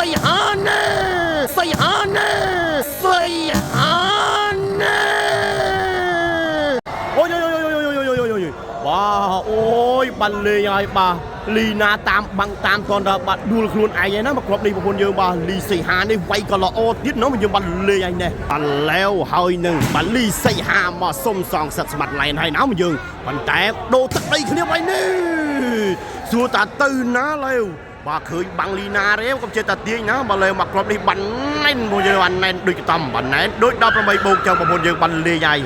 Sayhana Sayhana Sayhana បាទអូយបាត់លេងហើយបាទលីណាតាមបាំងតាមតនដល់បាត់ដួលខ្លួនឯងហើយណាមកគ្រាប់នេះប្រពន្ធយើងបាទលីសីហានេះវាយក៏ល្អទៀតណាយើងបាត់លេងហើយនេះបាត់ឡែវហើយនឹងបាទលីសីហាមកសុំសងសិតស្មាត់ឡែនហើយណាយើងប៉ុន្តែដូរទឹកដីគ្នាហើយនេះសួរតាទៅណាឡែវបាទឃើញបាំងលីណារេកុំចេះតាទាញណាបាទឡែវមកគ្រាប់នេះបាត់ណែនមកយើងបាត់ណែនដូចកំបាត់ណែនដូច18បូកចឹងប្រពន្ធយើងបាត់លេងហើយ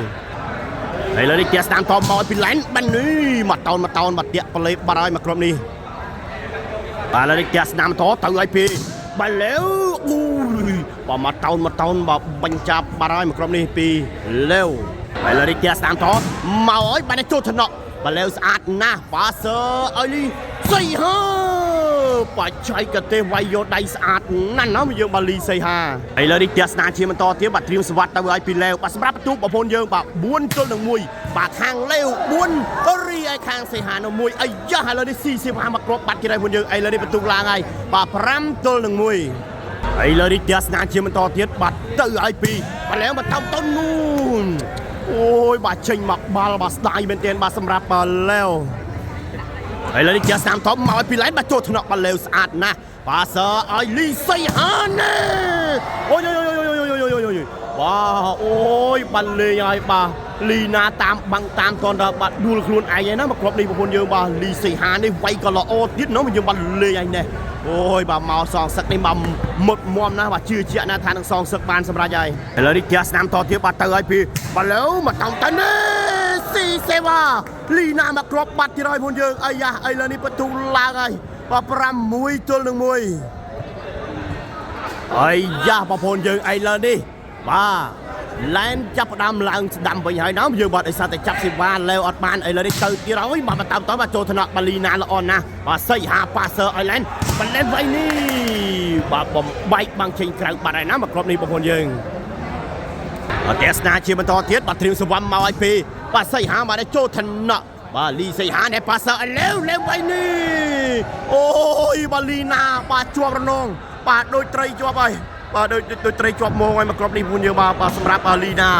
ហើយលើនេះគេស្ដាំតមកពីឡែនបាញ់នេះមកតោនបាត់តាក់ប្លេបាត់ហើយមកក្រុមនេះបាទលើនេះគេស្ដាំតទៅឲ្យពីបាល់លេវអូយបើមកតោនបើបាញ់ចាប់បាត់ហើយមកក្រុមនេះពីលេវហើយលើនេះគេស្ដាំតមកឲ្យបាញ់ចូលថ្នាក់បាល់លេវស្អាតណាស់បាសើឲ្យនេះសៃហាបច្ចេកទេសវាយយកដៃស្អាតណាស់ណាយើងបាលីសៃហាហើយលើនេះគេស្ដាំជាបន្តទៀតបាទត្រៀមសវត្តទៅឲ្យពីលេវបាទសម្រាប់បន្ទូប្រពន្ធយើងបាទ4-1បាទខាងលេវ4រីឲ្យខាងសៃហានៅ1អាយ៉ាឥឡូវនេះស៊ីសៀវហាមកគ្រាប់បាត់គេហើយប្រពន្ធយើងឥឡូវនេះបន្ទូឡើងហើយបាទ5-1ហើយលើនេះគេស្ដាំជាបន្តទៀតបាទទៅឲ្យពីបាទលេវមកតំតុនนู่นអូយបាទចេញមកបាល់បាទស្ដាយមែនទែនបាទសម្រាប់បាទលេវហើយលើនេះជាស្ដាំធំមកឲ្យពីឡែនបាទចូលថ្នាក់បាល់លេវស្អាតណាស់បាទសើឲ្យលីសៃហាណាអូយបាទអូយបាល់លេងហើយបាទលីណាតាមបាំងតាមតនដល់បាទដួលខ្លួនឯងហើយណាមកគ្រាប់នេះប្រពន្ធយើងបាទលីសៃហានេះវាយក៏ល្អទៀតណាយើងបាល់លេងហើយនេះអូយបាទមកសងសឹកនេះមកមុតមមណាបាទជឿជាក់ណាថានឹងសងសឹកបានសម្រាប់ហើយឥឡូវនេះជាស្ដាំតទៀតបាទទៅឲ្យពីបាល់លេវមកតំទៅនេះស៊ីសេវ៉ាលីណាមកគ្រាប់បាត់ទៀតហើយប្រពន្ធយើងអាយ៉ាឥឡូវនេះបន្ទូឡើងហើយបាទ6-1អាយ៉ាប្រពន្ធយើងឥឡូវនេះបាទឡែនចាប់ផ្ដើមឡើងស្ដាំវិញហើយណាយើងបាទឲ្យសាតែចាប់សេវ៉ាលេវអត់បានឥឡូវនេះទៅទៀតហើយបាទតាមតបាទចូលថ្នាក់បាលីណាល្អណាស់បាទសៃហាប៉ាសើឲ្យឡែនបាឡែនវៃនេះបាទបំបែកបាំងចេញក្រៅបាត់ហើយណាមកគ្រាប់នេះប្រពន្ធយើងអត់តែស្នាជាបន្តទៀតបាទត្រៀមសវ៉ាមកឲ្យពីបាទសៃហាបាទចូលថ្នាក់បាទលីសៃហានេះប៉ាសើឲ្យលេវវៃនេះអូយបាលីណាបាទជាប់រនងបាទដូចត្រីជាប់ហើយបាទដូចត្រីជាប់មងឲ្យមកគ្រាប់នេះពួកយើងបាទសម្រាប់លីណា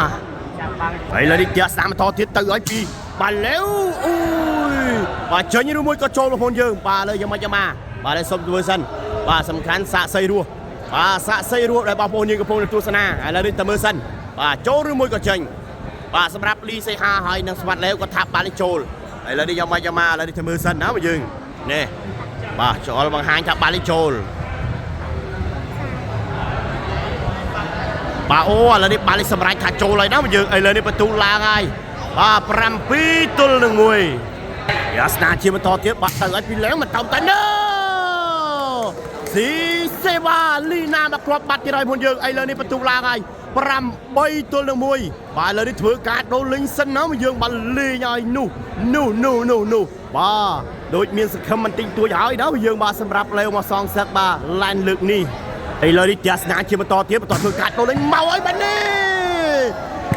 ហើយលើនេះគេស្ដាំបន្តទៀតទៅឲ្យពីបាទលេវអូយបាទចេញឬមួយក៏ចូលប្រពន្ធយើងបាទលើយ៉ាងម៉េចយ៉ាងម៉ាបាទឲ្យសុំធ្វើសិនបាទសំខាន់សាកសីរស់បាទសាកសីរស់ដែលបងប្អូនយើងកំពុងទស្សនាឥឡូវនេះទៅមើលសិនបាទចូលឬមួយក៏ចេញបាទសម្រាប់លីសៃហាហើយនឹងស្វាត់លេវក៏ថាប់បាទនេះចូលឥឡូវនេះយ៉ាងម៉េចយ៉ាងម៉ាឥឡូវនេះទៅមើលសិនណាបងយើងនេះបាទចូលបង្ហាញថាបាទនេះចូលបាទអូឥឡូវនេះបាល់នេះសម្រាប់ថាចូលហើយណាយើងឥឡូវនេះបន្ទូឡើងហើយបាទ7-1យ៉ាស្នាជាបន្តទៀតបាទទៅឲ្យពីលេងមកតំទៅណូស៊ីសេវ៉ាលីណាមកគ្រាប់បាត់ទៀតហើយពួកយើងឥឡូវនេះបន្ទូឡើងហើយ8-1បាទឥឡូវនេះធ្វើការដូរលេងសិនណាយើងបាល់លេងហើយនោះបាទដូចមានសង្ឃឹមបន្តិចតួចហើយណាយើងបាទសម្រាប់លេវមកសងសឹកបាទឡែនលើកនេះឥឡូវនេះជាស្នាជាបន្តទៀតបន្តធ្វើការដូរលេងមកហើយបាទនេះ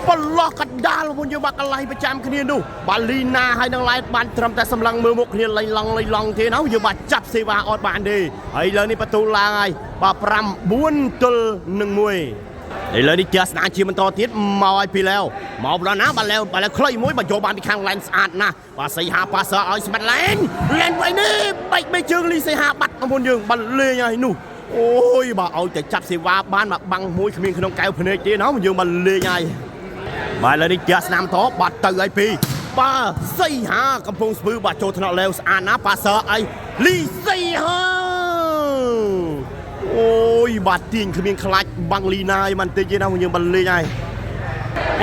ប្រឡោះកណ្ដាលពួកយើងបាទកន្លែងប្រចាំគ្នានោះបាទលីណាហើយនឹងឡែនបានត្រឹមតែសម្លឹងមើលមុខគ្នាលេងឡងទេណាយើងបាទចាប់សេវ៉ាអត់បានទេហើយឥឡូវនេះបន្ទូឡើងហើយបាទ9-1ឥឡូវនេះជាស្នាជាបន្តទៀតមកឲ្យពីលេវមកដល់ណាបាទលេវខ្លីមួយបាទយកបានពីខាងឡែនស្អាតណាស់បាទសៃហាប៉ាសើឲ្យស្មាត់ឡែនវិញនេះបែកជើងលីសៃហាបាត់បងប្អូនយើងបាទលេងហើយនោះអូយបាទឲ្យតែចាប់សេវ៉ាបានមកបាំងមួយគ្មានក្នុងកែវភ្នែកទេណាយើងមកលេងហើយបាទឥឡូវនេះជាស្នាមតបាត់ទៅឲ្យពីបាទសៃហាកំពុងស្ពឺបាទចូលថ្នាក់លេវស្អាតណាប៉ាសើឲ្យលីសៃហាអូយបាទទាញគ្មានខ្លាច់បាំងលីណាឲ្យមិនតិចទេណាយើងមកលេងហើយ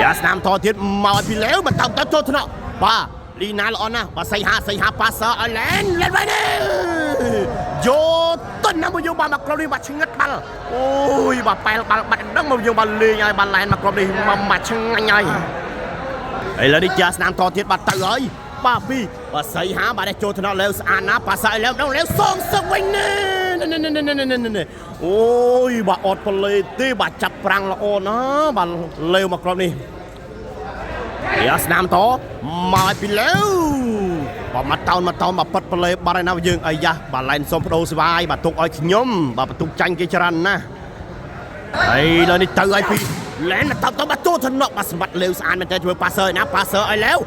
យ៉ាស្នាមតទៀតមកឲ្យពីលេវមកទៅចូលថ្នាក់បាទលីណាល្អណាស់បាទសៃហាប៉ាសើឲ្យឡែនវិញនេះយកទៅណាមកយើងបានមកក្រុមនេះបាទឆ្ងឹតបាល់អូយបាទប៉ែលបាល់បាត់ដឹងមកយើងបានលេងហើយបាទឡែនមកក្រុមនេះមកឆ្ងាញ់ហើយឥឡូវនេះជាស្នាមតទៀតបាទទៅហើយបាទពីបាទសៃហាបាទចូលថ្នាក់លេវស្អាតណាប៉ាសើឲ្យលេវសងសឹកវិញនេះអូយបាទអត់ប្លេទេបាទចាប់ប្រាំងល្អណាបាទលេវមកក្រុមនេះយ៉ាស្នាមតមកពីលេវ បើមកតោនមកប៉ិតប្លេបាត់ហើយណាយើងអាយ៉ាបាទឡែនសុំបដូរស្វាយបាទទុកឲ្យខ្ញុំបាទបន្ទុកចាញ់គេច្រើនណាស់ហើយលើនេះទៅឲ្យពីឡែនទៅបាត់ទូថ្នាក់បាទសម្បត្តិលេវស្អាតមែនតើធ្វើប៉ាសើណាប៉ាសើឲ្យលេវ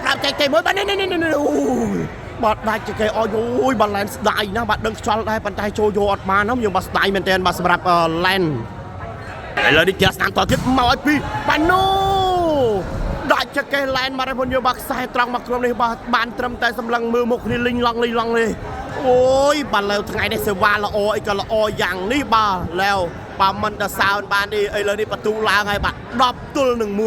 ប្រាប់ចែកទេមួយបាទនេះបាទដាច់គេអោយអូយបាទឡែនស្ដាយណាបាទដឹងខ្យល់ដែរប៉ុន្តែចូលយកអត់បានណាយើងបាទស្ដាយមែនតើបាទសម្រាប់ឡែនឥឡូវនេះចាស់តាមតទៀតមកឲ្យពីបាទណូដាច់គេឡែនមកឲ្យយើងបាទខ្សែត្រង់មកក្រុមនេះបាទបានត្រឹមតែសម្លឹងមើលមុខគ្នាលីងឡង់នេះអូយបាទលើថ្ងៃនេះសេវាល្អអីក៏ល្អយ៉ាងនេះបាទឡែវបាទមិនទៅសើនបានទេឥឡូវនេះបន្ទូឡើងហើយបាទ10ទល់នឹង1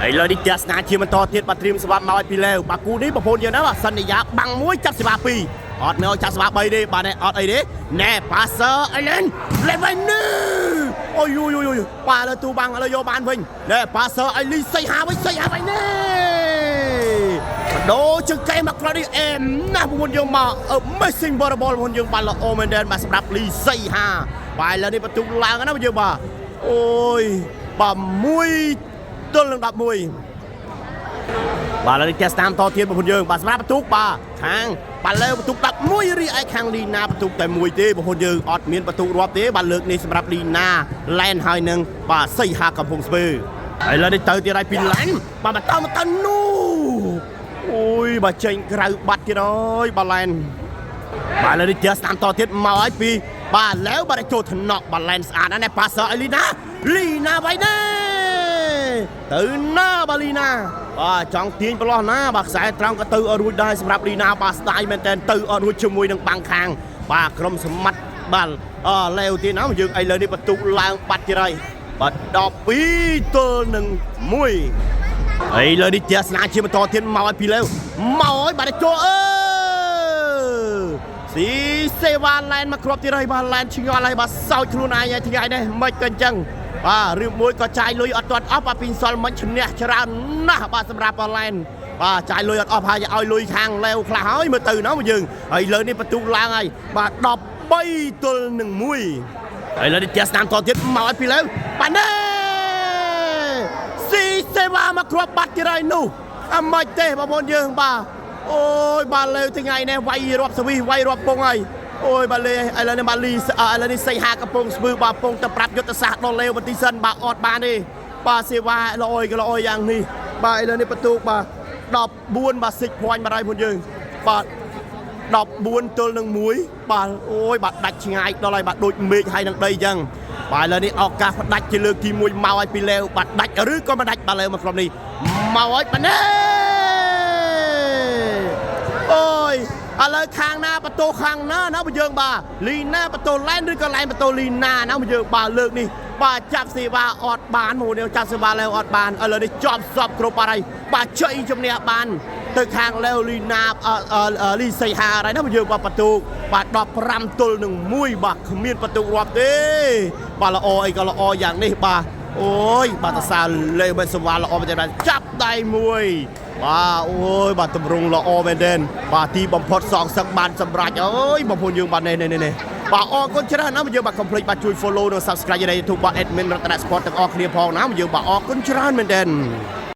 ឥឡូវនេះចាស់ស្នាជាបន្តទៀតបាទត្រៀមសម្រាប់មកឲ្យពីឡែវបាទគូនេះប្រពន្ធយើងណាបាទសន្យាបាំង1ចាប់សេវា2អត់នៅចាប់សេវា3ទេបាទអត់អីទេណែប៉ាសើអីលេនវិញនេះអូយបាទលើទូបាំងឥឡូវយកបានវិញណែប៉ាសើអីលីសៃហាវិញនេះដូរជើងកែមកក្រោយនេះអែមណាស់ប្រពន្ធយើងមក Amazing Ball ប្រពន្ធយើងបានល្អមែនទែនបាទសម្រាប់លីសៃហាបាទឥឡូវនេះបន្ទុកឡើងណាប្រពន្ធយើងបាទអូយបាទ1ទល់នឹង11បាទឥឡូវនេះចាស់តាមតទៀតប្រពន្ធយើងបាទសម្រាប់បន្ទុកបាទខាងបាទលើបន្ទុក11រីឯខាងលីណាបន្ទុកតែ1ទេប្រពន្ធយើងអត់មានបន្ទុករាប់ទេបាទលើកនេះសម្រាប់លីណាឡែនហើយនឹងបាទសៃហាកំពុងស្ពើឥឡូវនេះទៅទៀតហើយពីឡែនបាទបន្តនោះអូយបាទចេញក្រៅបាត់ទៀតអើយបាទឡែនបាទឥឡូវនេះចាស់តាមតទៀតមកឲ្យពីបាទឡែវបាទចូលថ្នាក់បាទឡែនស្អាតណាស់ប៉ាសើអីលីណាវ៉ៃណែទៅណាបាទលីណាបាទចង់ទាញប្រឡោះណាបាទខ្សែត្រង់ក៏ទៅអត់រួចដែរសម្រាប់លីណាបាទស្ដាយមែនតើទៅអត់រួចជាមួយនឹងបាំងខាងបាទក្រុមសម្បត្តិបាទឡែវទៀតណាយើងឥឡូវនេះបន្ទុកឡើងបាត់ទៀតហើយបាទ12ទល់នឹង1ហើយលើនេះជាស្នាជាបន្តទៀតមកឲ្យពីលើមកឲ្យបាទចូលស៊ីសេវ៉ាឡែនមកគ្រាប់ទៀតហើយបាទឡែនឆ្ងល់ហើយបាទសោចខ្លួនឯងហើយថ្ងៃនេះមិនក៏អញ្ចឹងបាទរឿងមួយក៏ចាយលុយអត់ទាន់អស់បាទពីសល់មិនឈ្នះច្រើនណាស់បាទសម្រាប់ឡែនបាទចាយលុយអត់អស់ហើយឲ្យលុយខាងឡែវខ្លះហើយមើលទៅណាយើងហើយលើនេះបន្ទុកឡើងហើយបាទ13ទល់នឹង1ហើយលើនេះជាស្នាមតទៀតមកឲ្យពីលើបាទនេះស៊ីសេវ៉ាមកគ្រាប់បាត់ទៀតហើយនោះអាមិនទេបងប្អូនយើងបាទអូយបាទលើថ្ងៃនេះវាយរាប់សវិសវាយរាប់ពងហើយអូយបាទលេឥឡូវនេះបាទលីឥឡូវនេះសៃហាកំពុងស្ពឺបាទកំពុងតែប្រាប់យុទ្ធសាស្ត្រដល់លេវបន្តិចសិនបាទអត់បានទេបាទសេវាល្អយ៉ាងនេះបាទឥឡូវនេះបន្ទុកបាទ14បាទសិចព្រាញ់បាទហើយបងយើងបាទ14ទល់នឹង1បាទអូយបាទដាច់ឆ្ងាយដល់ហើយបាទដូចមេឃហើយនឹងដីអញ្ចឹងបាទឥឡូវនេះឱកាសផ្ដាច់ជាលើកទី1មកឲ្យពីលេវបាទដាច់ឬក៏មិនដាច់បាទលេវមកក្រុមនេះមកឲ្យបាទនេះអូយឥឡូវខាងណាបន្ទោខាងណាណាបងយើងបាទលីណាបន្ទោឡែនឬក៏ឡែនបន្ទោលីណាណាបងយើងបាទលើកនេះបាទចាប់សេវាអត់បានមកនេះចាប់សេវាឡែវអត់បានឥឡូវនេះជាប់សពគ្រប់បាត់ហើយបាទជ័យជំនះបានទៅខាងឡែវលីណាលីសៃហាហើយណាបងយើងបាទបន្ទោបាទ15ទល់នឹង1បាទគ្មានបន្ទោរាប់ទេបាទល្អអីក៏ល្អយ៉ាងនេះបាទអូយបាទតសាលេវមិនសេវាល្អមែនទេចាប់ដៃមួយបាទអូយបាទតម្រង់ល្អមែនទេបាទទីបំផុតសងសឹកបានសម្រេចអើយបងប្អូនយើងបាទនេះបាទអរគុណច្រើនណាស់យើងបាទកុំភ្លេចបាទជួយ follow និង subscribe នៅ YouTube បាទ admin រតន Sport ទាំងអស់គ្នាផងណាយើងបាទអរគុណច្រើនមែនទេ